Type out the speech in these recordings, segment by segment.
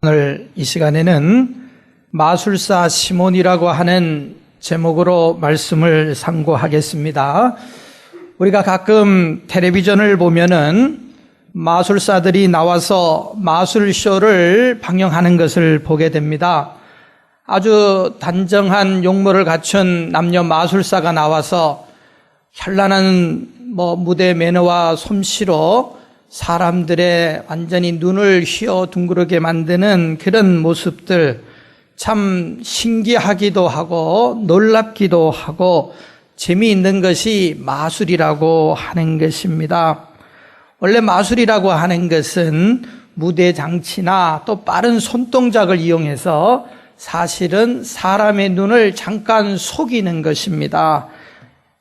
오늘 이 시간에는 마술사 시몬이라고 하는 제목으로 말씀을 상고하겠습니다. 우리가 가끔 텔레비전을 보면은 마술사들이 나와서 마술쇼를 방영하는 것을 보게 됩니다. 아주 단정한 용모를 갖춘 남녀 마술사가 나와서 현란한 무대 매너와 솜씨로 사람들의 완전히 눈을 휘어 둥그렇게 만드는 그런 모습들, 참 신기하기도 하고 놀랍기도 하고 재미있는 것이 마술이라고 하는 것입니다. 원래 마술이라고 하는 것은 무대 장치나 또 빠른 손동작을 이용해서 사실은 사람의 눈을 잠깐 속이는 것입니다.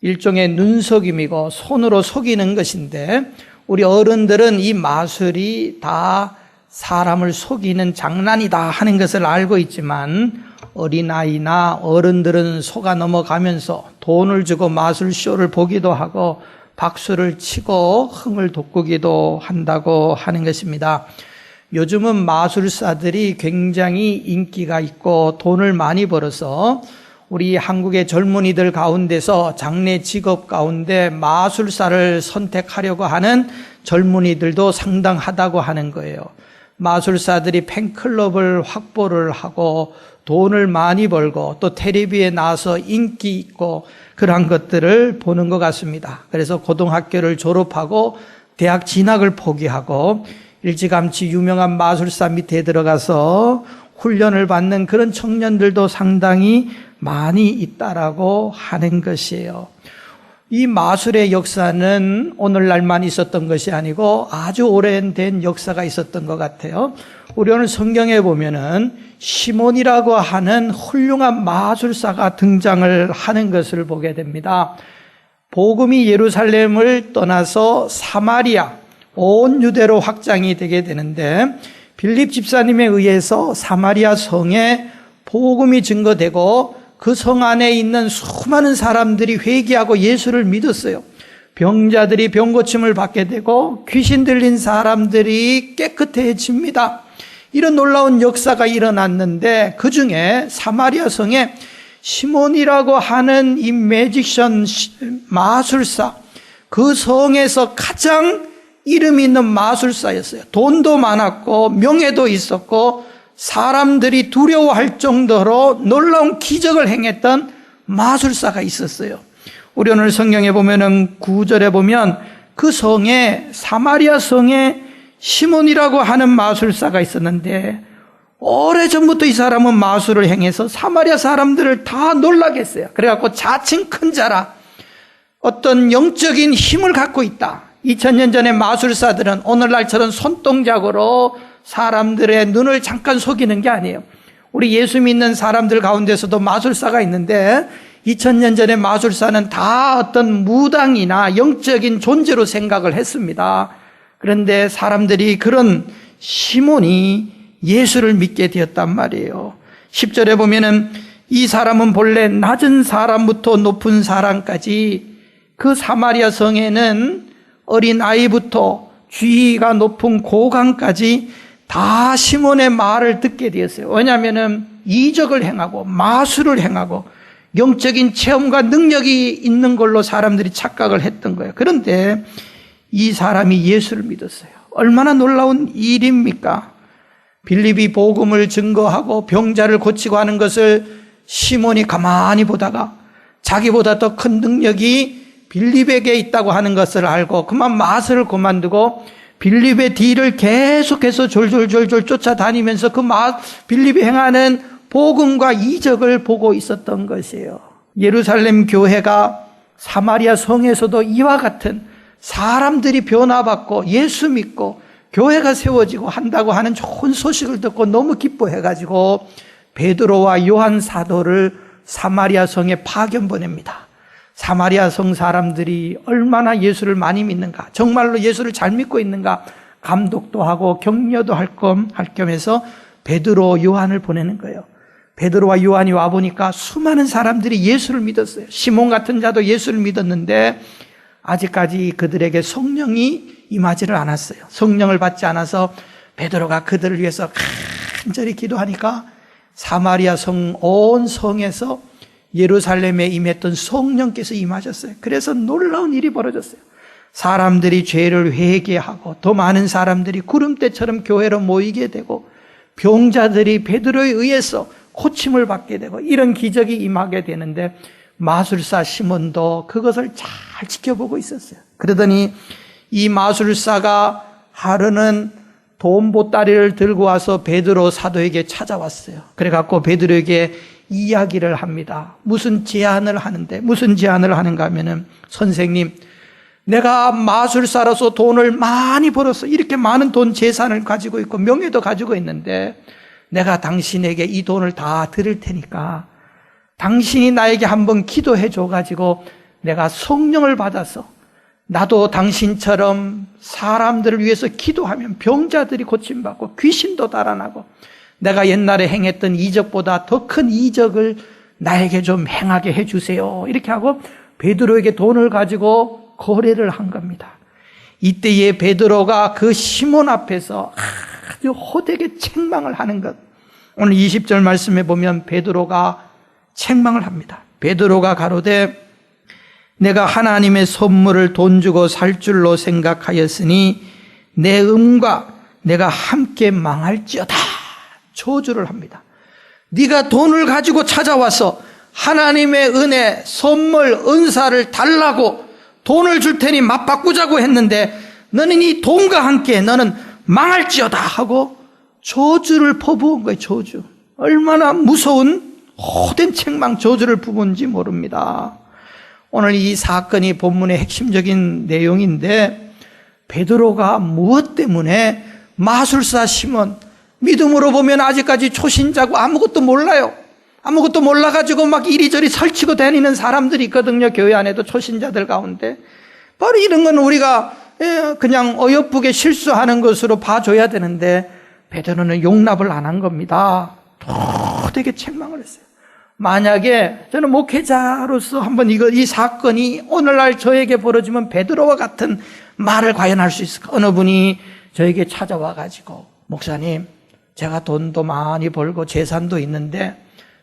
일종의 눈속임이고 손으로 속이는 것인데, 우리 어른들은 이 마술이 다 사람을 속이는 장난이다 하는 것을 알고 있지만, 어린아이나 어른들은 속아 넘어가면서 돈을 주고 마술쇼를 보기도 하고 박수를 치고 흥을 돋구기도 한다고 하는 것입니다. 요즘은 마술사들이 굉장히 인기가 있고 돈을 많이 벌어서 우리 한국의 젊은이들 가운데서 장래 직업 가운데 마술사를 선택하려고 하는 젊은이들도 상당하다고 하는 거예요. 마술사들이 팬클럽을 확보를 하고 돈을 많이 벌고 또 텔레비에 나와서 인기 있고 그러한 것들을 보는 것 같습니다. 그래서 고등학교를 졸업하고 대학 진학을 포기하고 일찌감치 유명한 마술사 밑에 들어가서 훈련을 받는 그런 청년들도 상당히 많이 있다라고 하는 것이에요. 이 마술의 역사는 오늘날만 있었던 것이 아니고 아주 오랜된 역사가 있었던 것 같아요. 우리 오늘 성경에 보면은 시몬이라고 하는 훌륭한 마술사가 등장을 하는 것을 보게 됩니다. 복음이 예루살렘을 떠나서 사마리아, 온 유대로 확장이 되게 되는데, 빌립 집사님에 의해서 사마리아 성에 복음이 증거되고 그 성 안에 있는 수많은 사람들이 회개하고 예수를 믿었어요. 병자들이 병고침을 받게 되고 귀신 들린 사람들이 깨끗해집니다. 이런 놀라운 역사가 일어났는데, 그 중에 사마리아 성에 시몬이라고 하는 이 매직션 마술사, 그 성에서 가장 이름 있는 마술사였어요. 돈도 많았고 명예도 있었고 사람들이 두려워할 정도로 놀라운 기적을 행했던 마술사가 있었어요. 우리 오늘 성경에 보면은 9절에 보면 그 성에, 사마리아 성에 시몬이라고 하는 마술사가 있었는데, 오래전부터 이 사람은 마술을 행해서 사마리아 사람들을 다 놀라게 했어요. 그래갖고 자칭 큰 자라, 어떤 영적인 힘을 갖고 있다. 2000년 전에 마술사들은 오늘날처럼 손동작으로 사람들의 눈을 잠깐 속이는 게 아니에요. 우리 예수 믿는 사람들 가운데서도 마술사가 있는데, 2000년 전에 마술사는 다 어떤 무당이나 영적인 존재로 생각을 했습니다. 그런데 사람들이 그런 시몬이 예수를 믿게 되었단 말이에요. 10절에 보면은 이 사람은 본래 낮은 사람부터 높은 사람까지, 그 사마리아 성에는 어린 아이부터 지위가 높은 고관까지 다 시몬의 말을 듣게 되었어요. 왜냐하면 이적을 행하고 마술을 행하고 영적인 체험과 능력이 있는 걸로 사람들이 착각을 했던 거예요. 그런데 이 사람이 예수를 믿었어요. 얼마나 놀라운 일입니까? 빌립이 복음을 증거하고 병자를 고치고 하는 것을 시몬이 가만히 보다가 자기보다 더 큰 능력이 빌립에게 있다고 하는 것을 알고 그만 마술을 그만두고 빌립의 뒤를 계속해서 졸졸졸졸 쫓아다니면서 빌립이 행하는 복음과 이적을 보고 있었던 것이에요. 예루살렘 교회가 사마리아 성에서도 이와 같은 사람들이 변화받고 예수 믿고 교회가 세워지고 한다고 하는 좋은 소식을 듣고 너무 기뻐해가지고 베드로와 요한 사도를 사마리아 성에 파견 보냅니다. 사마리아 성 사람들이 얼마나 예수를 많이 믿는가, 정말로 예수를 잘 믿고 있는가 감독도 하고 격려도 할 겸해서 베드로, 요한을 보내는 거예요. 베드로와 요한이 와보니까 수많은 사람들이 예수를 믿었어요. 시몬 같은 자도 예수를 믿었는데 아직까지 그들에게 성령이 임하지를 않았어요. 성령을 받지 않아서 베드로가 그들을 위해서 간절히 기도하니까 사마리아 성 온 성에서 예루살렘에 임했던 성령께서 임하셨어요. 그래서 놀라운 일이 벌어졌어요. 사람들이 죄를 회개하고 더 많은 사람들이 구름대처럼 교회로 모이게 되고 병자들이 베드로에 의해서 고침을 받게 되고 이런 기적이 임하게 되는데 마술사 시몬도 그것을 잘 지켜보고 있었어요. 그러더니 이 마술사가 하루는 돈 보따리를 들고 와서 베드로 사도에게 찾아왔어요. 그래갖고 베드로에게 이야기를 합니다. 무슨 제안을 하는가 하면은, 선생님, 내가 마술사로서 돈을 많이 벌었어. 이렇게 많은 돈 재산을 가지고 있고 명예도 가지고 있는데 내가 당신에게 이 돈을 다 드릴 테니까 당신이 나에게 한번 기도해 줘가지고 내가 성령을 받아서 나도 당신처럼 사람들을 위해서 기도하면 병자들이 고침받고 귀신도 달아나고 내가 옛날에 행했던 이적보다 더 큰 이적을 나에게 좀 행하게 해주세요. 이렇게 하고 베드로에게 돈을 가지고 거래를 한 겁니다. 이때에 베드로가 그 시몬 앞에서 아주 호되게 책망을 하는 것. 오늘 20절 말씀에 보면 베드로가 책망을 합니다. 베드로가 가로되 내가 하나님의 선물을 돈 주고 살 줄로 생각하였으니 내 음과 내가 함께 망할지어다. 저주를 합니다. 네가 돈을 가지고 찾아와서 하나님의 은혜, 선물, 은사를 달라고 돈을 줄 테니 맞바꾸자고 했는데 너는 이 돈과 함께 너는 망할지어다 하고 저주를 퍼부은 거예요. 저주. 얼마나 무서운 호된 책망 저주를 부은지 모릅니다. 오늘 이 사건이 본문의 핵심적인 내용인데 베드로가 무엇 때문에 마술사 시몬, 믿음으로 보면 아직까지 초신자고 아무것도 몰라요. 아무것도 몰라가지고 막 이리저리 설치고 다니는 사람들이 있거든요. 교회 안에도 초신자들 가운데. 바로 이런 건 우리가 그냥 어여쁘게 실수하는 것으로 봐줘야 되는데 베드로는 용납을 안 한 겁니다. 되게 책망을 했어요. 만약에 저는 목회자로서 한번 이 사건이 오늘날 저에게 벌어지면 베드로와 같은 말을 과연 할 수 있을까? 어느 분이 저에게 찾아와가지고 목사님, 제가 돈도 많이 벌고 재산도 있는데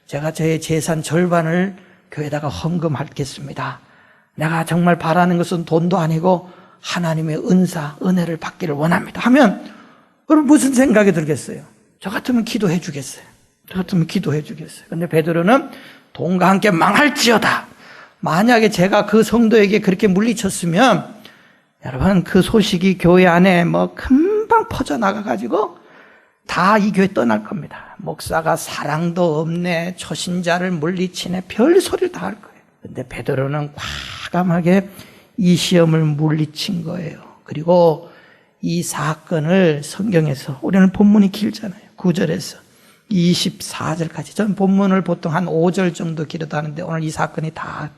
제가 저의 재산 절반을 교회에다가 헌금하겠습니다. 내가 정말 바라는 것은 돈도 아니고 하나님의 은사, 은혜를 받기를 원합니다. 하면 그럼 무슨 생각이 들겠어요? 저 같으면 기도해 주겠어요. 근데 베드로는 돈과 함께 망할지어다. 만약에 제가 그 성도에게 그렇게 물리쳤으면 여러분 그 소식이 교회 안에 금방 퍼져나가가지고 다 이 교회 떠날 겁니다. 목사가 사랑도 없네, 초신자를 물리치네, 별 소리를 다 할 거예요. 근데 베드로는 과감하게 이 시험을 물리친 거예요. 그리고 이 사건을 성경에서, 우리는 본문이 길잖아요. 9절에서 24절까지. 전 본문을 보통 한 5절 정도 길어도 하는데 오늘 이 사건이 다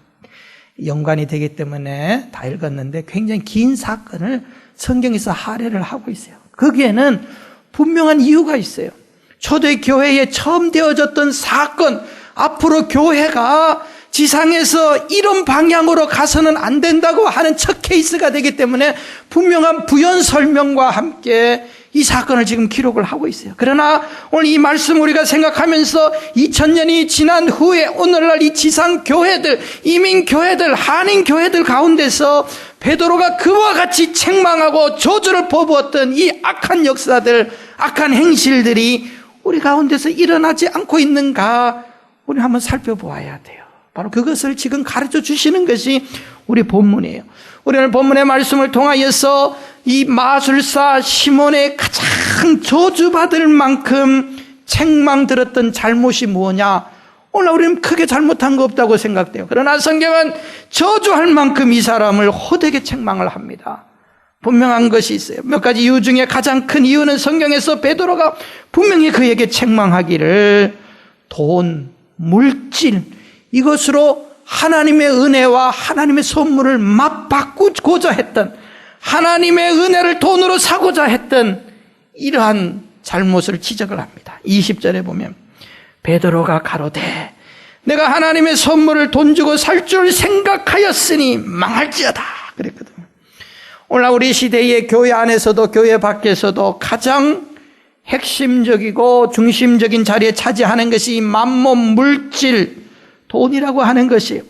연관이 되기 때문에 다 읽었는데 굉장히 긴 사건을 성경에서 할애를 하고 있어요. 거기에는 분명한 이유가 있어요. 초대 교회에 처음 되어졌던 사건, 앞으로 교회가 지상에서 이런 방향으로 가서는 안 된다고 하는 첫 케이스가 되기 때문에 분명한 부연 설명과 함께 이 사건을 지금 기록을 하고 있어요. 그러나 오늘 이 말씀 우리가 생각하면서 2000년이 지난 후에 오늘날 이 지상 교회들, 이민 교회들, 한인 교회들 가운데서 베드로가 그와 같이 책망하고 저주를 퍼부었던 이 악한 역사들, 악한 행실들이 우리 가운데서 일어나지 않고 있는가 우리 한번 살펴보아야 돼요. 바로 그것을 지금 가르쳐 주시는 것이 우리 본문이에요. 우리는 본문의 말씀을 통하여서 이 마술사 시몬의 가장 저주받을 만큼 책망 들었던 잘못이 뭐냐? 오늘 우리는 크게 잘못한 거 없다고 생각돼요. 그러나 성경은 저주할 만큼 이 사람을 호되게 책망을 합니다. 분명한 것이 있어요. 몇 가지 이유 중에 가장 큰 이유는 성경에서 베드로가 분명히 그에게 책망하기를 돈, 물질, 이것으로 하나님의 은혜와 하나님의 선물을 맞바꾸고자 했던, 하나님의 은혜를 돈으로 사고자 했던 이러한 잘못을 지적을 합니다. 20절에 보면 베드로가 가로되 내가 하나님의 선물을 돈 주고 살 줄 생각하였으니 망할지어다 그랬거든요. 오늘 우리 시대의 교회 안에서도 교회 밖에서도 가장 핵심적이고 중심적인 자리에 차지하는 것이 만몬 물질, 돈이라고 하는 것이에요.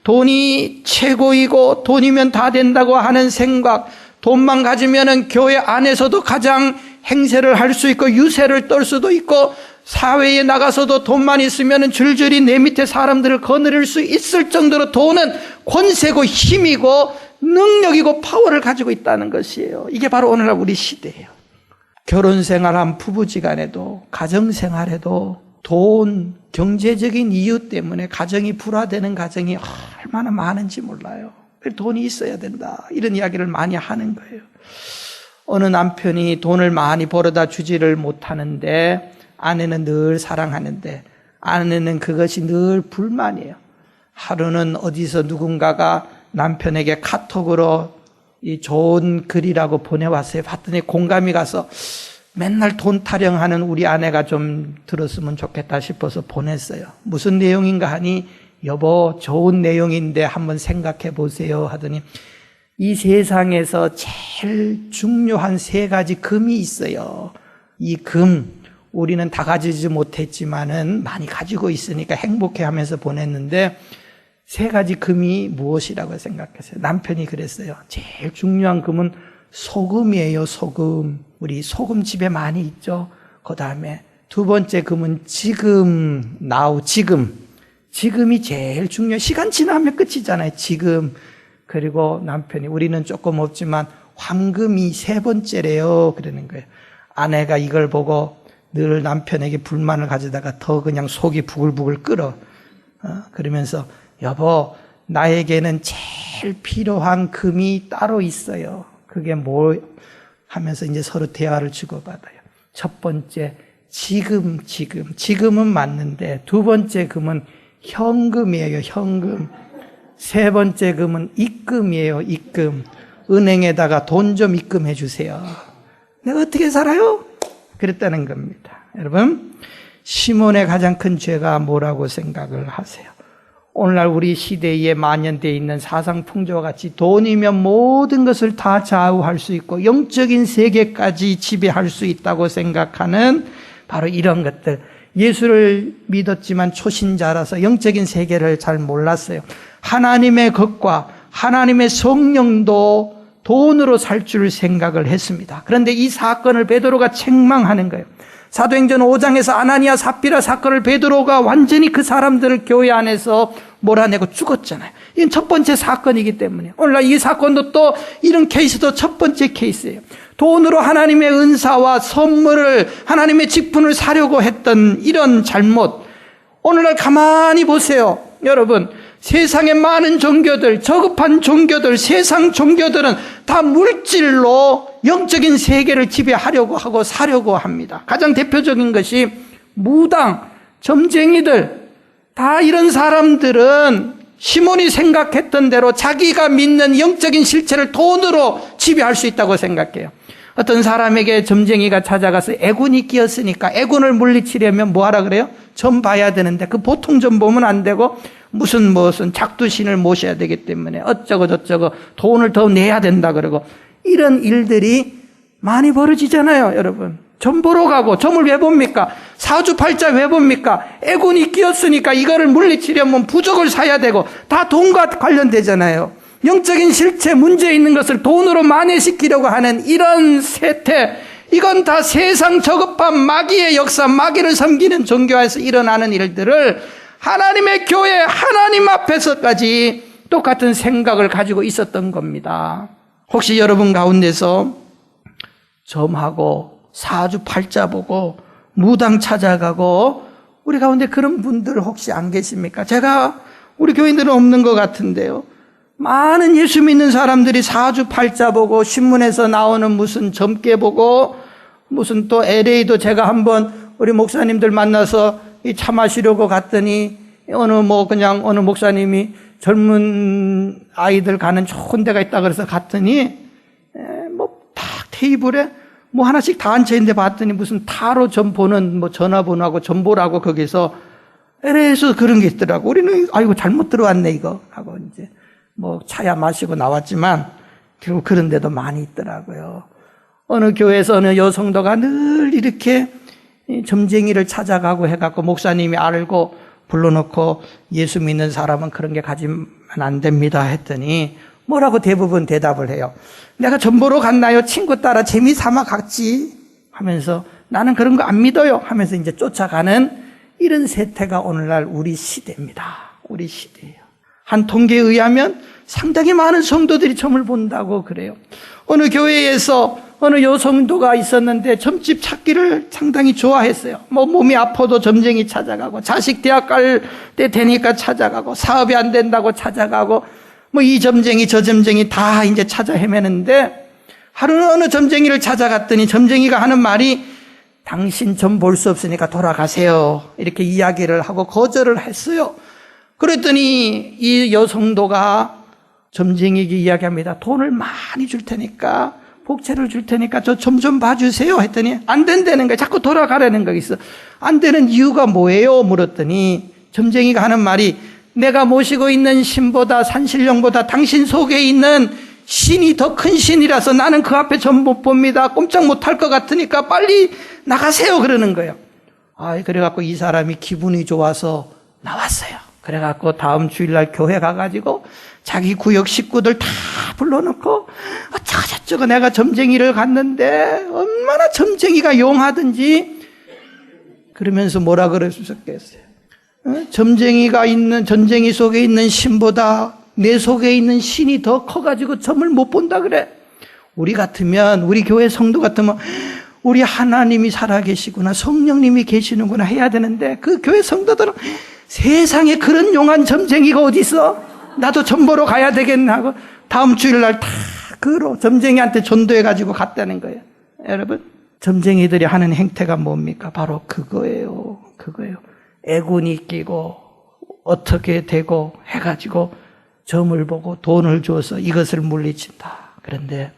돈이 최고이고 돈이면 다 된다고 하는 생각, 돈만 가지면은 교회 안에서도 가장 행세를 할 수 있고 유세를 떨 수도 있고 사회에 나가서도 돈만 있으면은 줄줄이 내 밑에 사람들을 거느릴 수 있을 정도로 돈은 권세고 힘이고 능력이고 파워를 가지고 있다는 것이에요. 이게 바로 오늘날 우리 시대예요. 결혼생활한 부부지간에도 가정생활에도 돈, 경제적인 이유 때문에 가정이 불화되는 가정이 얼마나 많은지 몰라요. 돈이 있어야 된다, 이런 이야기를 많이 하는 거예요. 어느 남편이 돈을 많이 벌어다 주지를 못하는데 아내는 늘 사랑하는데 아내는 그것이 늘 불만이에요. 하루는 어디서 누군가가 남편에게 카톡으로 이 좋은 글이라고 보내왔어요. 봤더니 공감이 가서 맨날 돈 타령하는 우리 아내가 좀 들었으면 좋겠다 싶어서 보냈어요. 무슨 내용인가 하니 여보 좋은 내용인데 한번 생각해 보세요 하더니 이 세상에서 제일 중요한 세 가지 금이 있어요. 이 금 우리는 다 가지지 못했지만은 많이 가지고 있으니까 행복해하면서 보냈는데 세 가지 금이 무엇이라고 생각했어요? 남편이 그랬어요. 제일 중요한 금은 소금이에요. 소금. 우리 소금 집에 많이 있죠. 그 다음에 두 번째 금은 지금, now, 지금. 지금이 제일 중요해요. 시간 지나면 끝이잖아요. 지금. 그리고 남편이 우리는 조금 없지만 황금이 세 번째래요. 그러는 거예요. 아내가 이걸 보고 늘 남편에게 불만을 가지다가 더 그냥 속이 부글부글 끓어. 그러면서 여보, 나에게는 제일 필요한 금이 따로 있어요. 그게 뭐 하면서 이제 서로 대화를 주고받아요. 첫 번째, 지금은 맞는데 두 번째 금은 현금이에요. 현금. 세 번째 금은 입금이에요. 입금. 은행에다가 돈 좀 입금해 주세요. 내가 어떻게 살아요? 그랬다는 겁니다. 여러분, 시몬의 가장 큰 죄가 뭐라고 생각을 하세요? 오늘날 우리 시대에 만연되어 있는 사상풍조와 같이 돈이면 모든 것을 다 좌우할 수 있고 영적인 세계까지 지배할 수 있다고 생각하는 바로 이런 것들. 예수를 믿었지만 초신자라서 영적인 세계를 잘 몰랐어요. 하나님의 것과 하나님의 성령도 돈으로 살 줄 생각을 했습니다. 그런데 이 사건을 베드로가 책망하는 거예요. 사도행전 5장에서 아나니아 삽비라 사건을 베드로가 완전히 그 사람들을 교회 안에서 몰아내고 죽었잖아요. 이건 첫 번째 사건이기 때문에 오늘날 이 사건도 또 이런 케이스도 첫 번째 케이스예요. 돈으로 하나님의 은사와 선물을 하나님의 직분을 사려고 했던 이런 잘못. 오늘날 가만히 보세요. 여러분, 세상의 많은 종교들, 저급한 종교들, 세상 종교들은 다 물질로 영적인 세계를 지배하려고 하고 사려고 합니다. 가장 대표적인 것이 무당, 점쟁이들, 다 이런 사람들은 시몬이 생각했던 대로 자기가 믿는 영적인 실체를 돈으로 지배할 수 있다고 생각해요. 어떤 사람에게 점쟁이가 찾아가서 애군이 끼었으니까 애군을 물리치려면 뭐 하라 그래요? 점 봐야 되는데 그 보통 점 보면 안 되고 무슨 작두신을 모셔야 되기 때문에 어쩌고 저쩌고 돈을 더 내야 된다 그러고 이런 일들이 많이 벌어지잖아요, 여러분. 점 보러 가고 점을 왜 봅니까? 사주팔자 왜 봅니까? 애군이 끼었으니까 이거를 물리치려면 부적을 사야 되고 다 돈과 관련되잖아요. 영적인 실체 문제 있는 것을 돈으로 만회시키려고 하는 이런 세태, 이건 다 세상 저급한 마귀의 역사, 마귀를 섬기는 종교에서 일어나는 일들을 하나님의 교회, 하나님 앞에서까지 똑같은 생각을 가지고 있었던 겁니다. 혹시 여러분 가운데서 점하고 사주팔자 보고 무당 찾아가고 우리 가운데 그런 분들 혹시 안 계십니까? 제가 우리 교인들은 없는 것 같은데요. 많은 예수 믿는 사람들이 사주팔자 보고 신문에서 나오는 무슨 점괘 보고 무슨 또 LA도 제가 한번 우리 목사님들 만나서 차 마시려고 갔더니 어느 목사님이 젊은 아이들 가는 좋은 데가 있다 그래서 갔더니 딱 테이블에 하나씩 다 앉혀있는데 봤더니 무슨 타로 점 보는 전화번호하고 점보라고 거기서 LA에서 그런 게 있더라고. 우리는 아이고 잘못 들어왔네 이거 하고 이제 차야 마시고 나왔지만 결국 그런 데도 많이 있더라고요. 어느 교회에서 어느 여성도가 늘 이렇게 점쟁이를 찾아가고 해갖고 목사님이 알고 불러놓고 예수 믿는 사람은 그런 게 가지면 안 됩니다 했더니 뭐라고 대부분 대답을 해요. 내가 점 보러 갔나요? 친구 따라 재미삼아 갔지 하면서 나는 그런 거 안 믿어요 하면서 이제 쫓아가는 이런 세태가 오늘날 우리 시대입니다. 우리 시대예요. 한 통계에 의하면 상당히 많은 성도들이 점을 본다고 그래요. 어느 교회에서 어느 여성도가 있었는데 점집 찾기를 상당히 좋아했어요. 몸이 아파도 점쟁이 찾아가고, 자식 대학 갈 때 되니까 찾아가고, 사업이 안 된다고 찾아가고, 이 점쟁이 저 점쟁이 다 이제 찾아 헤매는데, 하루는 어느 점쟁이를 찾아갔더니 점쟁이가 하는 말이 당신 점 볼 수 없으니까 돌아가세요. 이렇게 이야기를 하고 거절을 했어요. 그랬더니 이 여성도가 점쟁이에게 이야기합니다. 돈을 많이 줄 테니까, 복채를 줄 테니까 저 점 좀 봐주세요 했더니 안 된다는 거예요. 자꾸 돌아가라는 거 있어. 안 되는 이유가 뭐예요? 물었더니 점쟁이가 하는 말이 내가 모시고 있는 신보다 산신령보다 당신 속에 있는 신이 더 큰 신이라서 나는 그 앞에 점 못 봅니다. 꼼짝 못할 것 같으니까 빨리 나가세요 그러는 거예요. 그래갖고 이 사람이 기분이 좋아서 나왔어요. 그래갖고 다음 주일날 교회 가가지고 자기 구역 식구들 다 불러놓고 어쩌고저쩌고 내가 점쟁이를 갔는데 얼마나 점쟁이가 용하든지 그러면서 뭐라 그랬었겠어요. 점쟁이 속에 있는 신보다 내 속에 있는 신이 더 커가지고 점을 못 본다 그래. 우리 같으면, 우리 교회 성도 같으면 우리 하나님이 살아계시구나, 성령님이 계시는구나 해야 되는데 그 교회 성도들은 세상에 그런 용한 점쟁이가 어디 있어? 나도 점 보러 가야 되겠나 하고 다음 주일날 다 그로 점쟁이한테 전도해가지고 갔다는 거예요. 여러분, 점쟁이들이 하는 행태가 뭡니까? 바로 그거예요. 애군이 끼고 어떻게 되고 해가지고 점을 보고 돈을 줘서 이것을 물리친다. 그런데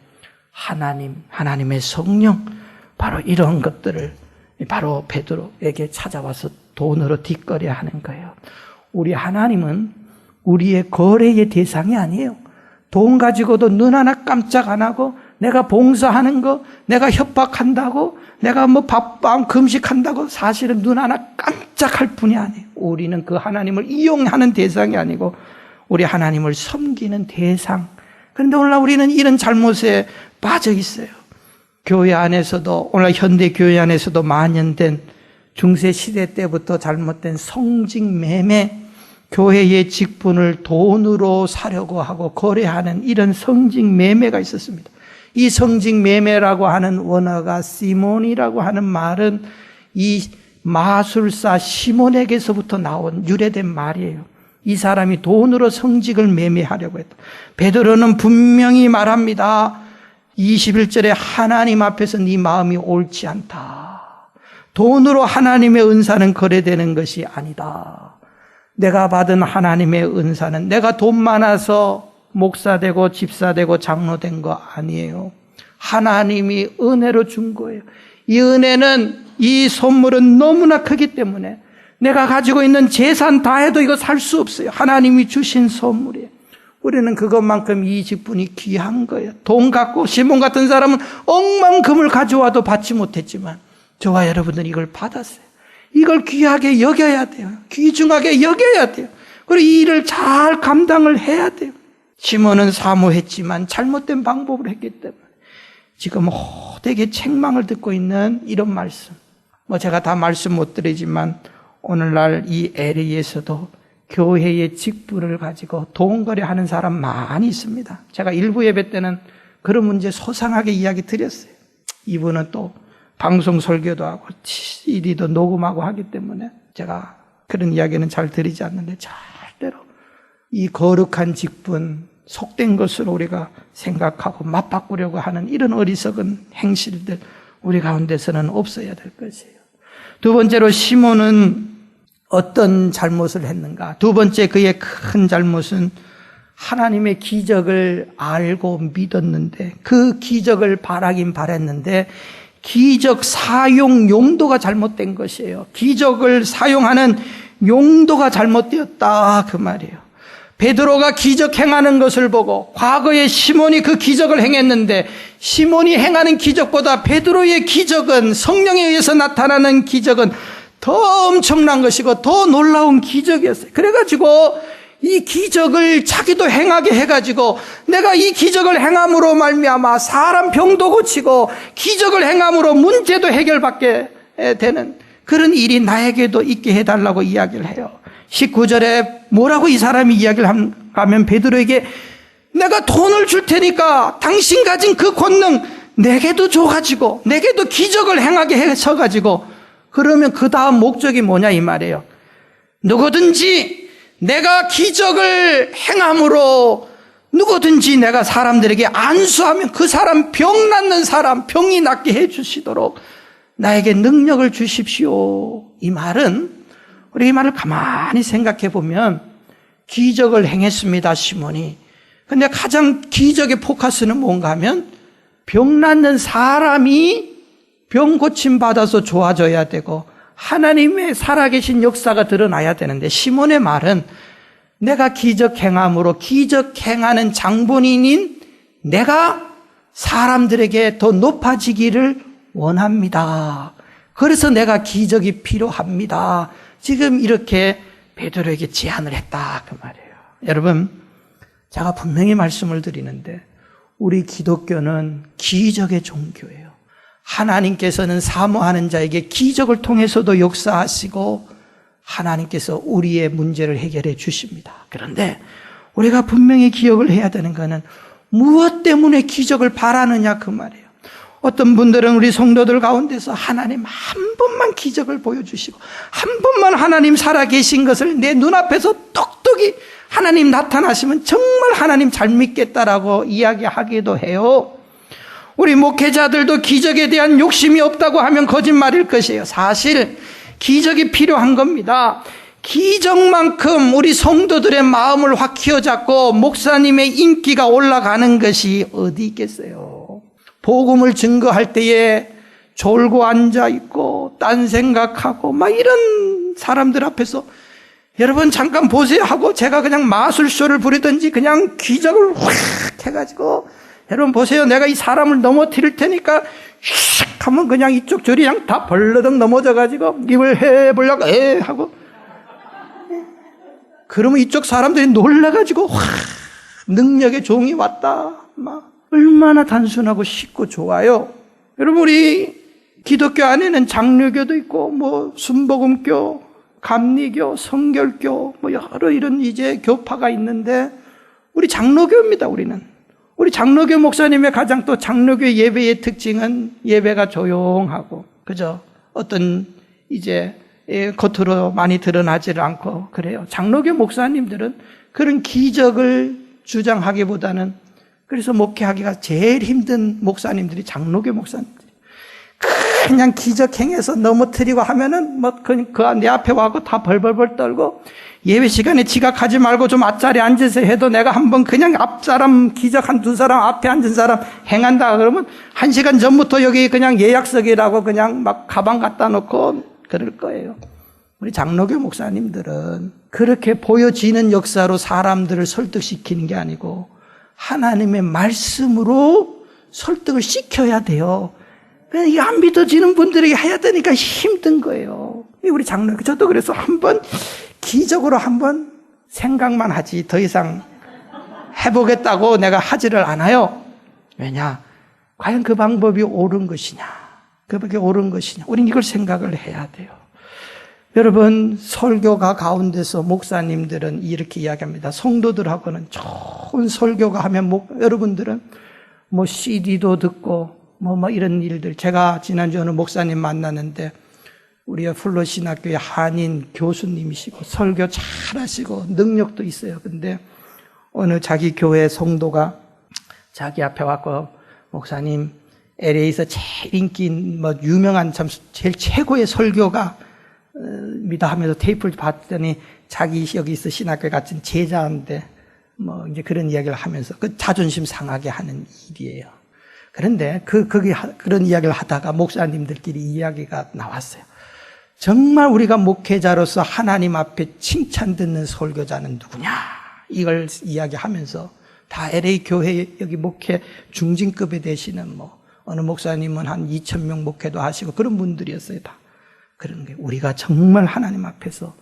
하나님의 성령, 바로 이런 것들을 바로 베드로에게 찾아와서 돈으로 뒷거래 하는 거예요. 우리 하나님은 우리의 거래의 대상이 아니에요. 돈 가지고도 눈 하나 깜짝 안 하고, 내가 봉사하는 거, 내가 협박한다고, 내가 밥방 금식한다고 사실은 눈 하나 깜짝할 뿐이 아니에요. 우리는 그 하나님을 이용하는 대상이 아니고 우리 하나님을 섬기는 대상. 그런데 오늘날 우리는 이런 잘못에 빠져 있어요. 교회 안에서도, 오늘 현대 교회 안에서도 만연된 중세 시대 때부터 잘못된 성직 매매, 교회의 직분을 돈으로 사려고 하고 거래하는 이런 성직 매매가 있었습니다. 이 성직 매매라고 하는 원어가 시몬이라고 하는 말은 이 마술사 시몬에게서부터 나온 유래된 말이에요. 이 사람이 돈으로 성직을 매매하려고 했다. 베드로는 분명히 말합니다. 21절에 하나님 앞에서 네 마음이 옳지 않다. 돈으로 하나님의 은사는 거래되는 것이 아니다. 내가 받은 하나님의 은사는 내가 돈 많아서 목사 되고 집사 되고 장로 된 거 아니에요. 하나님이 은혜로 준 거예요. 이 은혜는, 이 선물은 너무나 크기 때문에 내가 가지고 있는 재산 다 해도 이거 살 수 없어요. 하나님이 주신 선물이에요. 우리는 그것만큼 이 직분이 귀한 거예요. 돈 갖고 시몬 같은 사람은 억만금을 가져와도 받지 못했지만 저와 여러분들은 이걸 받았어요. 이걸 귀하게 여겨야 돼요. 귀중하게 여겨야 돼요. 그리고 이 일을 잘 감당을 해야 돼요. 시몬은 사모했지만 잘못된 방법을 했기 때문에 지금 호되게 책망을 듣고 있는 이런 말씀. 제가 다 말씀 못 드리지만 오늘날 이 LA에서도 교회의 직분을 가지고 돈 거래하는 사람 많이 있습니다. 제가 일부 예배 때는 그런 문제 소상하게 이야기 드렸어요. 이분은 또 방송 설교도 하고 CD도 녹음하고 하기 때문에 제가 그런 이야기는 잘 드리지 않는데 절대로 이 거룩한 직분, 속된 것으로 우리가 생각하고 맞바꾸려고 하는 이런 어리석은 행실들 우리 가운데서는 없어야 될 것이에요. 두 번째로 시몬은 어떤 잘못을 했는가? 두 번째 그의 큰 잘못은 하나님의 기적을 알고 믿었는데 그 기적을 바라긴 바랬는데 기적 사용 용도가 잘못된 것이에요. 기적을 사용하는 용도가 잘못되었다 그 말이에요. 베드로가 기적 행하는 것을 보고 과거에 시몬이 그 기적을 행했는데 시몬이 행하는 기적보다 베드로의 기적은, 성령에 의해서 나타나는 기적은 더 엄청난 것이고 더 놀라운 기적이었어요. 그래가지고 이 기적을 자기도 행하게 해가지고 내가 이 기적을 행함으로 말미암아 사람 병도 고치고 기적을 행함으로 문제도 해결받게 되는 그런 일이 나에게도 있게 해달라고 이야기를 해요. 19절에 뭐라고 이 사람이 이야기를 하면 베드로에게 내가 돈을 줄 테니까 당신 가진 그 권능 내게도 줘가지고 내게도 기적을 행하게 해서가지고, 그러면 그 다음 목적이 뭐냐 이 말이에요. 누구든지 내가 기적을 행함으로 누구든지 내가 사람들에게 안수하면 그 사람, 병 낫는 사람 병이 낫게 해주시도록 나에게 능력을 주십시오. 이 말은, 우리 이 말을 가만히 생각해 보면 기적을 행했습니다, 시몬이. 근데 가장 기적의 포커스는 뭔가 하면 병 낫는 사람이 병 고침 받아서 좋아져야 되고 하나님의 살아계신 역사가 드러나야 되는데, 시몬의 말은 내가 기적 행함으로 기적 행하는 장본인인 내가 사람들에게 더 높아지기를 원합니다. 그래서 내가 기적이 필요합니다. 지금 이렇게 베드로에게 제안을 했다 그 말이에요. 여러분, 제가 분명히 말씀을 드리는데 우리 기독교는 기적의 종교예요. 하나님께서는 사모하는 자에게 기적을 통해서도 역사하시고 하나님께서 우리의 문제를 해결해 주십니다. 그런데 우리가 분명히 기억을 해야 되는 것은 무엇 때문에 기적을 바라느냐 그 말이에요. 어떤 분들은 우리 성도들 가운데서 하나님 한 번만 기적을 보여주시고 한 번만 하나님 살아계신 것을 내 눈앞에서 똑똑히 하나님 나타나시면 정말 하나님 잘 믿겠다라고 이야기하기도 해요. 우리 목회자들도 기적에 대한 욕심이 없다고 하면 거짓말일 것이에요. 사실 기적이 필요한 겁니다. 기적만큼 우리 성도들의 마음을 확 휘어잡고 목사님의 인기가 올라가는 것이 어디 있겠어요. 복음을 증거할 때에 졸고 앉아있고 딴 생각하고 막 이런 사람들 앞에서 여러분 잠깐 보세요 하고 제가 그냥 마술쇼를 부리든지 그냥 기적을 확 해가지고 여러분 보세요, 내가 이 사람을 넘어뜨릴 테니까 휙 하면 그냥 이쪽 줄이 그냥 다 벌러덩 넘어져가지고 입을 해보려고 하고 그러면 이쪽 사람들이 놀라가지고 확 능력의 종이 왔다. 막 얼마나 단순하고 쉽고 좋아요. 여러분, 우리 기독교 안에는 장로교도 있고 뭐 순복음교, 감리교, 성결교 뭐 여러 이런 이제 교파가 있는데 우리 장로교입니다. 우리 장로교 목사님의 가장 또 장로교 예배의 특징은 예배가 조용하고, 그죠? 어떤 이제 겉으로 많이 드러나지를 않고 그래요. 장로교 목사님들은 그런 기적을 주장하기보다는, 그래서 목회하기가 제일 힘든 목사님들이 장로교 목사님들이 그냥 기적 행해서 넘어뜨리고 하면은 뭐 내 앞에 와고 다 벌벌벌 떨고 예배 시간에 지각하지 말고 좀 앞자리에 앉아서 해도 내가 한번 그냥 앞사람 기적 한 두 사람 앞에 앉은 사람 행한다 그러면 1시간 전부터 여기 그냥 예약석이라고 그냥 막 가방 갖다 놓고 그럴 거예요. 우리 장로교 목사님들은 그렇게 보여지는 역사로 사람들을 설득시키는 게 아니고 하나님의 말씀으로 설득을 시켜야 돼요. 이게 안 믿어지는 분들에게 해야 되니까 힘든 거예요. 우리 장로교, 저도 그래서 한번 기적으로 한번 생각만 하지 더 이상 해보겠다고 내가 하지를 않아요. 왜냐? 과연 그 방법이 옳은 것이냐? 그밖에 옳은 것이냐? 우린 이걸 생각을 해야 돼요. 여러분, 설교가 가운데서 목사님들은 이렇게 이야기합니다. 성도들하고는 좋은 설교가 하면 여러분들은 뭐 CD도 듣고 뭐 이런 일들. 제가 지난주에 어느 목사님 만났는데 우리가 플로신학교의 한인 교수님이시고 설교 잘하시고 능력도 있어요. 근데 어느 자기 교회 성도가 자기 앞에 와서 목사님, LA에서 제일 인기 뭐 유명한 참 제일 최고의 설교가 미다 하면서 테이프를 봤더니 자기 여기 있어 신학교에 같은 제자인데 뭐 이제 그런 이야기를 하면서 그 자존심 상하게 하는 일이에요. 그런데 그런 이야기를 하다가 목사님들끼리 이야기가 나왔어요. 정말 우리가 목회자로서 하나님 앞에 칭찬 듣는 설교자는 누구냐? 이걸 이야기하면서 다 LA 교회 여기 목회 중진급에 되시는 어느 목사님은 한 2,000명 목회도 하시고 그런 분들이었어요. 다 그런 게 우리가 정말 하나님 앞에서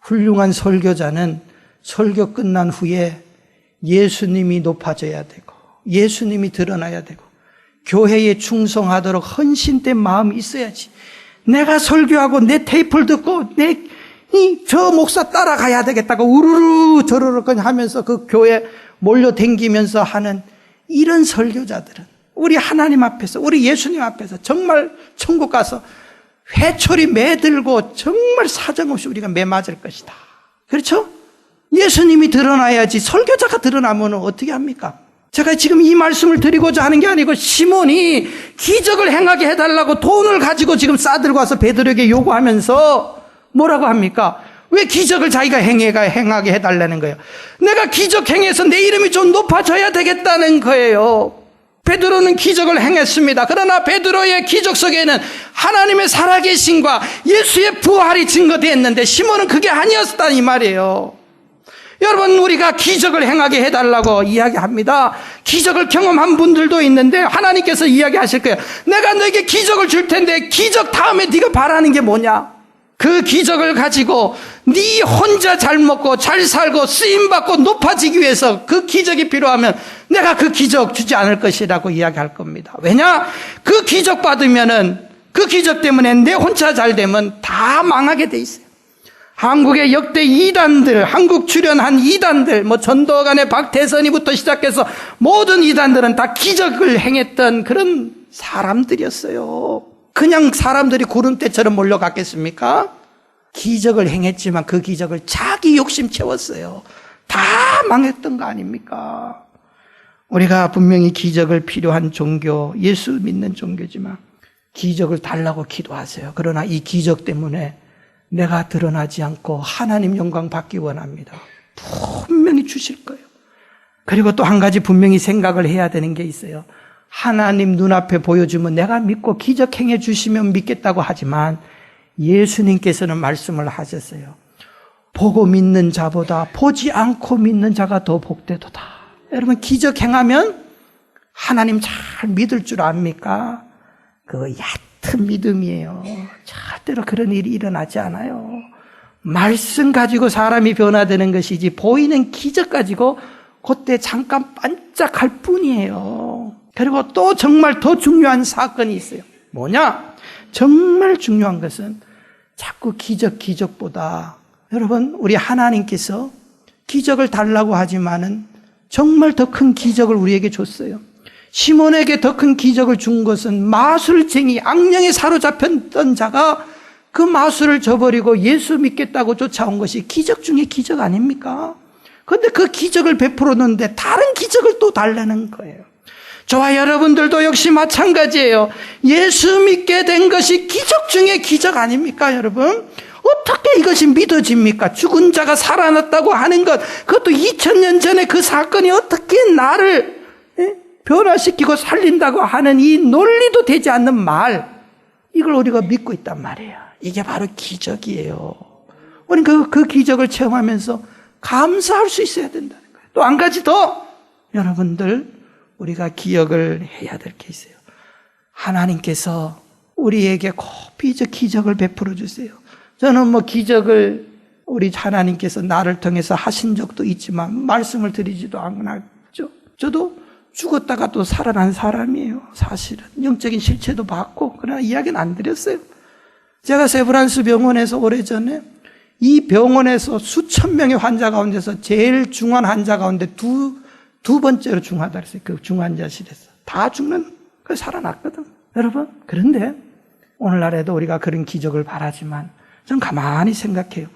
훌륭한 설교자는 설교 끝난 후에 예수님이 높아져야 되고 예수님이 드러나야 되고 교회에 충성하도록 헌신된 마음이 있어야지. 내가 설교하고 내 테이프를 듣고 저 목사 따라가야 되겠다고 우르르 저르르 그냥 하면서 그 교회 몰려댕기면서 하는 이런 설교자들은 우리 하나님 앞에서 우리 예수님 앞에서 정말 천국 가서 회초리 매들고 정말 사정없이 우리가 매맞을 것이다. 그렇죠? 예수님이 드러나야지. 설교자가 드러나면 어떻게 합니까? 제가 지금 이 말씀을 드리고자 하는 게 아니고 시몬이 기적을 행하게 해달라고 돈을 가지고 지금 싸들고 와서 베드로에게 요구하면서 뭐라고 합니까? 왜 기적을 자기가 행하게 해달라는 거예요? 내가 기적 행해서 내 이름이 좀 높아져야 되겠다는 거예요. 베드로는 기적을 행했습니다. 그러나 베드로의 기적 속에는 하나님의 살아계심과 예수의 부활이 증거되었는데 시몬은 그게 아니었다 이 말이에요. 여러분 우리가 기적을 행하게 해달라고 이야기합니다. 기적을 경험한 분들도 있는데 하나님께서 이야기하실 거예요. 내가 너에게 기적을 줄 텐데 기적 다음에 네가 바라는 게 뭐냐? 그 기적을 가지고 네 혼자 잘 먹고 잘 살고 쓰임받고 높아지기 위해서 그 기적이 필요하면 내가 그 기적 주지 않을 것이라고 이야기할 겁니다. 왜냐? 그 기적 받으면은 그 기적 때문에 내 혼자 잘 되면 다 망하게 돼 있어요. 한국의 역대 이단들, 한국 출연한 이단들, 전도관의 박태선이부터 시작해서 모든 이단들은 다 기적을 행했던 그런 사람들이었어요. 그냥 사람들이 구름대처럼 몰려갔겠습니까? 기적을 행했지만 그 기적을 자기 욕심 채웠어요. 다 망했던 거 아닙니까? 우리가 분명히 기적을 필요한 종교, 예수 믿는 종교지만 기적을 달라고 기도하세요. 그러나 이 기적 때문에 내가 드러나지 않고 하나님 영광 받기 원합니다. 분명히 주실 거예요. 그리고 또 한 가지 분명히 생각을 해야 되는 게 있어요. 하나님 눈앞에 보여주면 내가 믿고 기적 행해 주시면 믿겠다고 하지만 예수님께서는 말씀을 하셨어요. 보고 믿는 자보다 보지 않고 믿는 자가 더 복되도다. 여러분 기적 행하면 하나님 잘 믿을 줄 압니까? 그 얕은 믿음이에요. 절대로 그런 일이 일어나지 않아요. 말씀 가지고 사람이 변화되는 것이지 보이는 기적 가지고 그때 잠깐 반짝할 뿐이에요. 그리고 또 정말 더 중요한 사건이 있어요. 뭐냐? 정말 중요한 것은 자꾸 기적보다 여러분 우리 하나님께서 기적을 달라고 하지만은 정말 더 큰 기적을 우리에게 줬어요. 시몬에게 더 큰 기적을 준 것은 마술쟁이 악령에 사로잡혔던 자가 그 마술을 저버리고 예수 믿겠다고 쫓아온 것이 기적 중에 기적 아닙니까? 그런데 그 기적을 베풀었는데 다른 기적을 또 달라는 거예요. 저와 여러분들도 역시 마찬가지예요. 예수 믿게 된 것이 기적 중에 기적 아닙니까, 여러분? 어떻게 이것이 믿어집니까? 죽은 자가 살아났다고 하는 것, 그것도 2000년 전에 그 사건이 어떻게 나를 변화시키고 살린다고 하는 이 논리도 되지 않는 말, 이걸 우리가 믿고 있단 말이에요. 이게 바로 기적이에요. 우리는 그 기적을 체험하면서 감사할 수 있어야 된다는 거예요. 또 한 가지 더, 여러분들, 우리가 기억을 해야 될 게 있어요. 하나님께서 우리에게 꼭 기적을 베풀어 주세요. 저는 기적을 우리 하나님께서 나를 통해서 하신 적도 있지만 말씀을 드리지도 않았죠. 저도 죽었다가 또 살아난 사람이에요. 사실은 영적인 실체도 받고 그러나 이야기는 안 드렸어요. 제가 세브란스 병원에서 오래전에 이 병원에서 수천 명의 환자 가운데서 제일 중한 환자 가운데 두 번째로 중하다 그랬어요. 그 중환자실에서 다 죽는 그 살아났거든. 여러분, 그런데 오늘날에도 우리가 그런 기적을 바라지만 전 가만히 생각해요.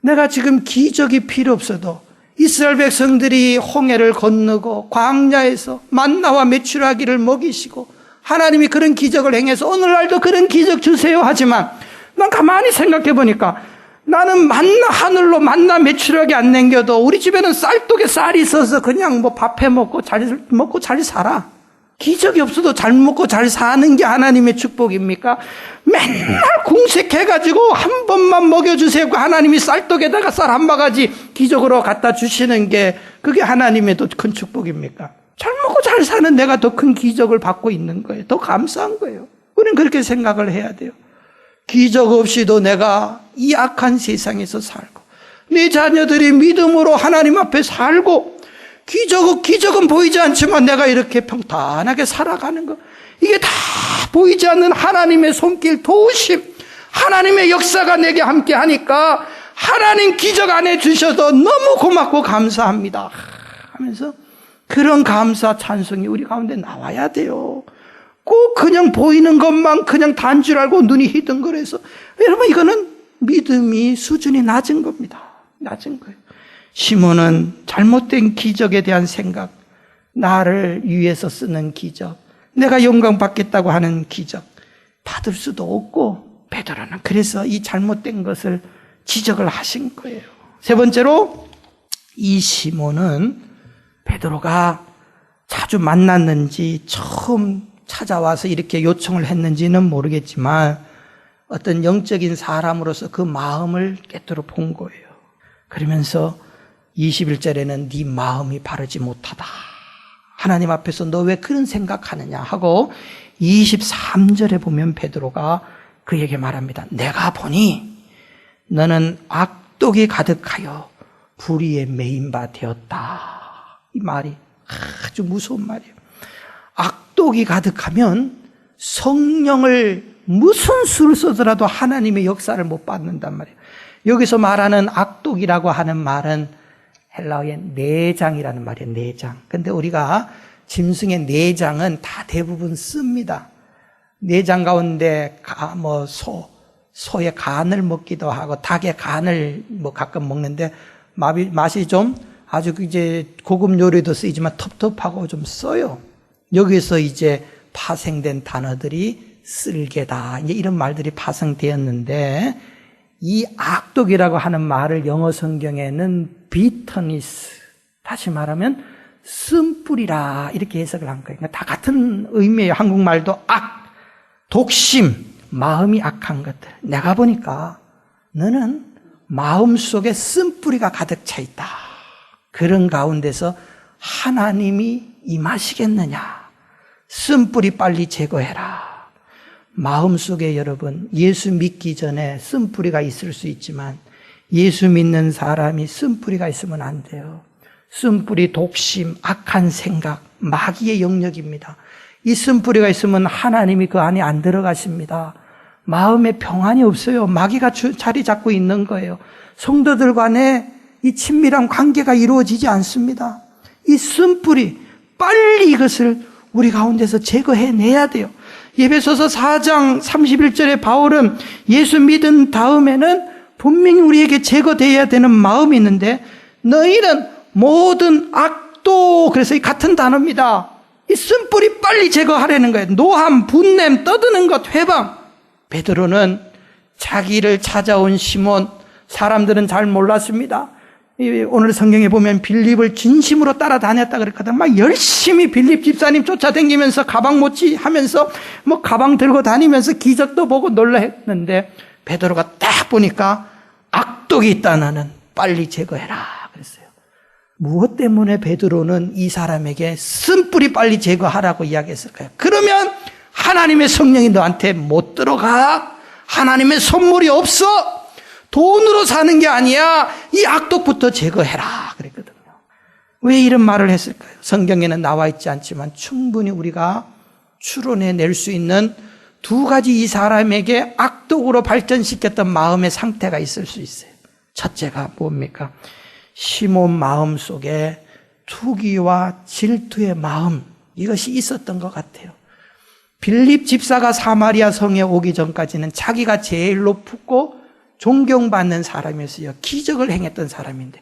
내가 지금 기적이 필요 없어도 이스라엘 백성들이 홍해를 건너고 광야에서 만나와 메추라기를 먹이시고 하나님이 그런 기적을 행해서 오늘날도 그런 기적 주세요 하지만 난 가만히 생각해 보니까 나는 하늘로 만나 메추라기 안 남겨도 우리 집에는 쌀독에 쌀이 있어서 그냥 밥해 먹고 잘 살아. 기적이 없어도 잘 먹고 잘 사는 게 하나님의 축복입니까? 맨날 궁색해가지고 한 번만 먹여주세요. 하나님이 쌀떡에다가 쌀 한 바가지 기적으로 갖다 주시는 게 그게 하나님의 더 큰 축복입니까? 잘 먹고 잘 사는 내가 더 큰 기적을 받고 있는 거예요. 더 감사한 거예요. 우리는 그렇게 생각을 해야 돼요. 기적 없이도 내가 이 악한 세상에서 살고 내 자녀들이 믿음으로 하나님 앞에 살고 기적은 보이지 않지만 내가 이렇게 평탄하게 살아가는 것, 이게 다 보이지 않는 하나님의 손길 도우심, 하나님의 역사가 내게 함께 하니까 하나님 기적 안 해주셔서 너무 고맙고 감사합니다 하면서 그런 감사 찬송이 우리 가운데 나와야 돼요. 꼭 그냥 보이는 것만 그냥 단 줄 알고 눈이 희등거려서, 여러분 이거는 믿음이 수준이 낮은 겁니다. 낮은 거예요. 시몬은 잘못된 기적에 대한 생각, 나를 위해서 쓰는 기적, 내가 영광 받겠다고 하는 기적 받을 수도 없고, 베드로는 그래서 이 잘못된 것을 지적을 하신 거예요. 세 번째로 이 시몬은 베드로가 자주 만났는지 처음 찾아와서 이렇게 요청을 했는지는 모르겠지만 어떤 영적인 사람으로서 그 마음을 깨뜨려 본 거예요. 그러면서 21절에는 네 마음이 바르지 못하다, 하나님 앞에서 너 왜 그런 생각하느냐 하고 23절에 보면 베드로가 그에게 말합니다. 내가 보니 너는 악독이 가득하여 불의에 매인 바 되었다. 이 말이 아주 무서운 말이에요. 악독이 가득하면 성령을 무슨 수를 써더라도 하나님의 역사를 못 받는단 말이에요. 여기서 말하는 악독이라고 하는 말은 헬라어의 내장이라는 말이에요. 내장. 근데 우리가 짐승의 내장은 다 대부분 씁니다. 내장 가운데 소의 간을 먹기도 하고 닭의 간을 가끔 먹는데 맛이 좀 아주 이제 고급 요리도 쓰이지만 텁텁하고 좀 써요. 여기서 이제 파생된 단어들이 쓸개다, 이제 이런 말들이 파생되었는데, 이 악독이라고 하는 말을 영어 성경에는 비터니스, 다시 말하면 쓴뿌리라, 이렇게 해석을 한 거예요. 그러니까 다 같은 의미예요. 한국말도 악, 독심, 마음이 악한 것들. 내가 보니까 너는 마음속에 쓴뿌리가 가득 차 있다. 그런 가운데서 하나님이 임하시겠느냐. 쓴뿌리 빨리 제거해라. 마음속에 여러분, 예수 믿기 전에 쓴뿌리가 있을 수 있지만 예수 믿는 사람이 쓴뿌리가 있으면 안 돼요. 쓴뿌리, 독심, 악한 생각, 마귀의 영역입니다. 이 쓴뿌리가 있으면 하나님이 그 안에 안 들어가십니다. 마음에 평안이 없어요. 마귀가 자리 잡고 있는 거예요. 성도들 간에 이 친밀한 관계가 이루어지지 않습니다. 이 쓴뿌리, 빨리 이것을 우리 가운데서 제거해내야 돼요. 에베소서 4장 31절에 바울은 예수 믿은 다음에는 분명히 우리에게 제거되어야 되는 마음이 있는데, 너희는 모든 악도, 그래서 이 같은 단어입니다. 이 쓴뿌리 빨리 제거하려는 거예요. 노함, 분냄, 떠드는 것, 회방. 베드로는 자기를 찾아온 시몬, 사람들은 잘 몰랐습니다. 오늘 성경에 보면 빌립을 진심으로 따라다녔다 그랬거든. 막 열심히 빌립 집사님 쫓아다니면서 가방 못지 하면서 가방 들고 다니면서 기적도 보고 놀라 했는데, 베드로가 딱 보니까 악독이 있다, 너는 빨리 제거해라 그랬어요. 무엇 때문에 베드로는 이 사람에게 쓴뿌리 빨리 제거하라고 이야기했을까요? 그러면 하나님의 성령이 너한테 못 들어가. 하나님의 선물이 없어. 돈으로 사는 게 아니야. 이 악독부터 제거해라 그랬거든요. 왜 이런 말을 했을까요? 성경에는 나와 있지 않지만 충분히 우리가 추론해낼 수 있는 두 가지 이 사람에게 악독으로 발전시켰던 마음의 상태가 있을 수 있어요. 첫째가 뭡니까? 시몬 마음 속에 투기와 질투의 마음, 이것이 있었던 것 같아요. 빌립 집사가 사마리아 성에 오기 전까지는 자기가 제일 높고 존경받는 사람이었어요. 기적을 행했던 사람인데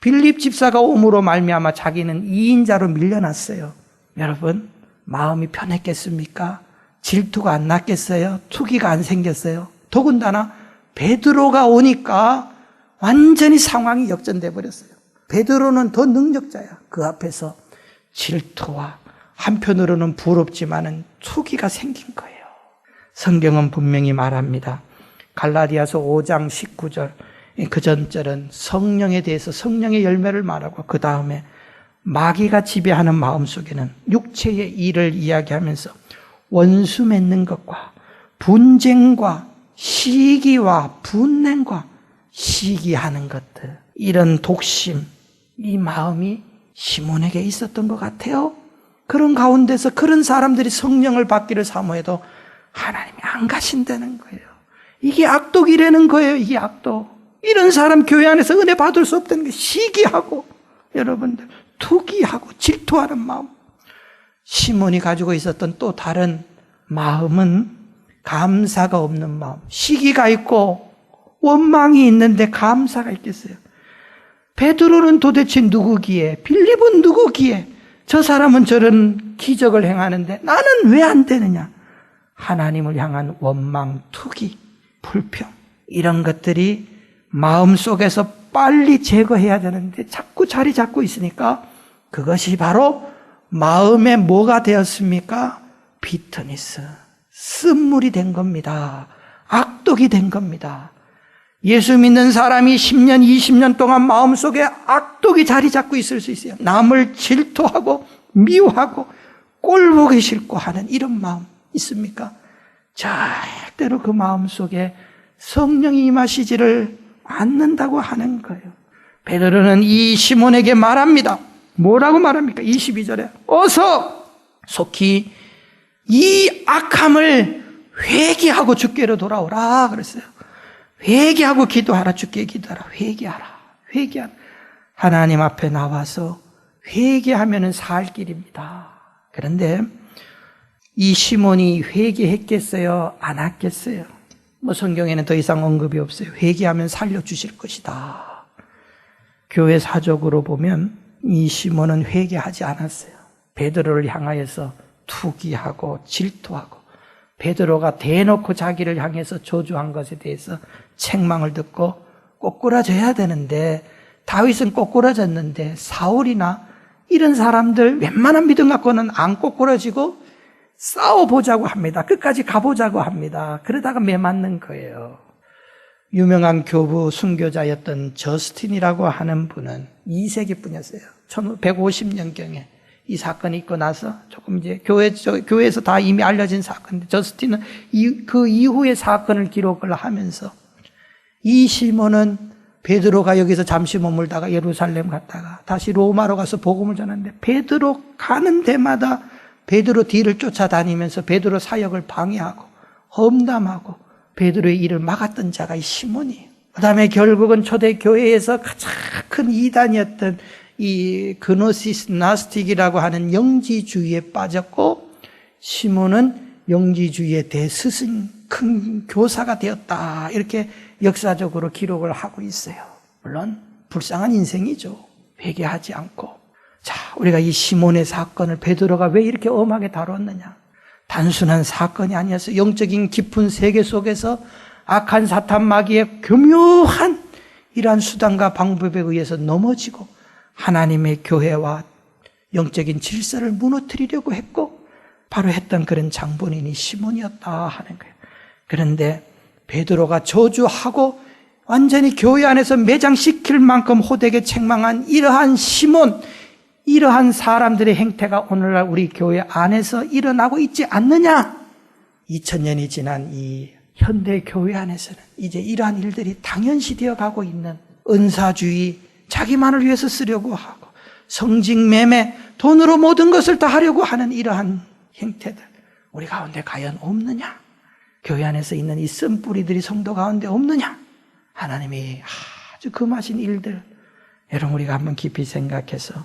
빌립 집사가 옴으로 말미암아 자기는 이인자로 밀려났어요. 여러분, 마음이 편했겠습니까? 질투가 안 났겠어요? 투기가 안 생겼어요? 더군다나 베드로가 오니까 완전히 상황이 역전돼 버렸어요. 베드로는 더 능력자야. 그 앞에서 질투와 한편으로는 부럽지만은 투기가 생긴 거예요. 성경은 분명히 말합니다. 갈라디아서 5장 19절, 그 전절은 성령에 대해서 성령의 열매를 말하고 그 다음에 마귀가 지배하는 마음속에는 육체의 일을 이야기하면서 원수 맺는 것과 분쟁과 시기와 분냉과 시기하는 것들, 이런 독심, 이 마음이 시몬에게 있었던 것 같아요. 그런 가운데서 그런 사람들이 성령을 받기를 사모해도 하나님이 안 가신다는 거예요. 이게 악독이라는 거예요. 이게 악독. 이런 사람 교회 안에서 은혜 받을 수 없다는 게 시기하고 여러분들 투기하고 질투하는 마음. 시몬이 가지고 있었던 또 다른 마음은 감사가 없는 마음. 시기가 있고 원망이 있는데 감사가 있겠어요? 베드로는 도대체 누구기에, 빌립은 누구기에 저 사람은 저런 기적을 행하는데 나는 왜 안 되느냐? 하나님을 향한 원망, 투기, 불평, 이런 것들이 마음속에서 빨리 제거해야 되는데 자꾸 자리 잡고 있으니까 그것이 바로 마음에 뭐가 되었습니까? 비터니스, 쓴물이 된 겁니다. 악독이 된 겁니다. 예수 믿는 사람이 10년, 20년 동안 마음속에 악독이 자리 잡고 있을 수 있어요. 남을 질투하고 미워하고 꼴보기 싫고 하는 이런 마음 있습니까? 절대로 그 마음속에 성령이 임하시지를 않는다고 하는 거예요. 베드로는 이 시몬에게 말합니다. 뭐라고 말합니까? 22절에 어서 속히 이 악함을 회개하고 주께로 돌아오라 그랬어요. 회개하고 기도하라. 주께 기도하라. 회개하라. 하나님 앞에 나와서 회개하면은 살 길입니다. 그런데 이 시몬이 회개했겠어요? 안 했겠어요? 성경에는 더 이상 언급이 없어요. 회개하면 살려주실 것이다. 교회 사적으로 보면 이 시몬은 회개하지 않았어요. 베드로를 향하여서 투기하고 질투하고 베드로가 대놓고 자기를 향해서 저주한 것에 대해서 책망을 듣고 꼬꾸라져야 되는데 다윗은 꼬꾸라졌는데 사울이나 이런 사람들 웬만한 믿음 갖고는 안 꼬꾸라지고 싸워보자고 합니다. 끝까지 가보자고 합니다. 그러다가 매맞는 거예요. 유명한 교부 순교자였던 저스틴이라고 하는 분은 2세기 분이었어요. 1150년경에 이 사건이 있고 나서 조금 이제 교회에서 다 이미 알려진 사건인데 저스틴은 그 이후의 사건을 기록을 하면서 이 시몬은 베드로가 여기서 잠시 머물다가 예루살렘 갔다가 다시 로마로 가서 복음을 전하는데 베드로 가는 데마다 베드로 뒤를 쫓아다니면서 베드로 사역을 방해하고 험담하고 베드로의 일을 막았던 자가 이 시몬이에요. 그 다음에 결국은 초대교회에서 가장 큰 이단이었던 이 그노시스 나스틱이라고 하는 영지주의에 빠졌고 시몬은 영지주의의 대스승 큰 교사가 되었다. 이렇게 역사적으로 기록을 하고 있어요. 물론 불쌍한 인생이죠. 회개하지 않고. 자, 우리가 이 시몬의 사건을 베드로가 왜 이렇게 엄하게 다뤘느냐? 단순한 사건이 아니었어요. 영적인 깊은 세계 속에서 악한 사탄 마귀의 교묘한 이러한 수단과 방법에 의해서 넘어지고 하나님의 교회와 영적인 질서를 무너뜨리려고 했고 바로 했던 그런 장본인이 시몬이었다 하는 거예요. 그런데 베드로가 저주하고 완전히 교회 안에서 매장시킬 만큼 호되게 책망한 이러한 시몬, 이러한 사람들의 행태가 오늘날 우리 교회 안에서 일어나고 있지 않느냐? 2000년이 지난 이 현대 교회 안에서는 이제 이러한 일들이 당연시 되어 가고 있는 은사주의, 자기만을 위해서 쓰려고 하고 성직매매, 돈으로 모든 것을 다 하려고 하는 이러한 행태들 우리 가운데 과연 없느냐? 교회 안에서 있는 이 쓴뿌리들이 성도 가운데 없느냐? 하나님이 아주 금하신 일들 여러분 우리가 한번 깊이 생각해서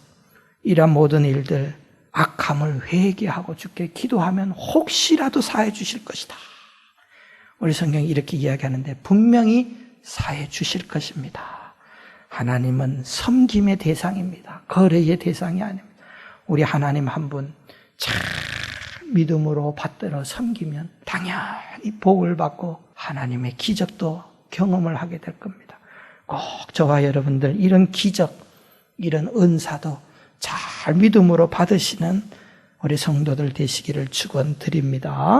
이러한 모든 일들 악함을 회개하고 주께 기도하면 혹시라도 사해 주실 것이다. 우리 성경이 이렇게 이야기하는데 분명히 사해 주실 것입니다. 하나님은 섬김의 대상입니다. 거래의 대상이 아닙니다. 우리 하나님 한 분 잘 믿음으로 받들어 섬기면 당연히 복을 받고 하나님의 기적도 경험을 하게 될 겁니다. 꼭 저와 여러분들 이런 기적, 이런 은사도 잘 믿음으로 받으시는 우리 성도들 되시기를 축원드립니다.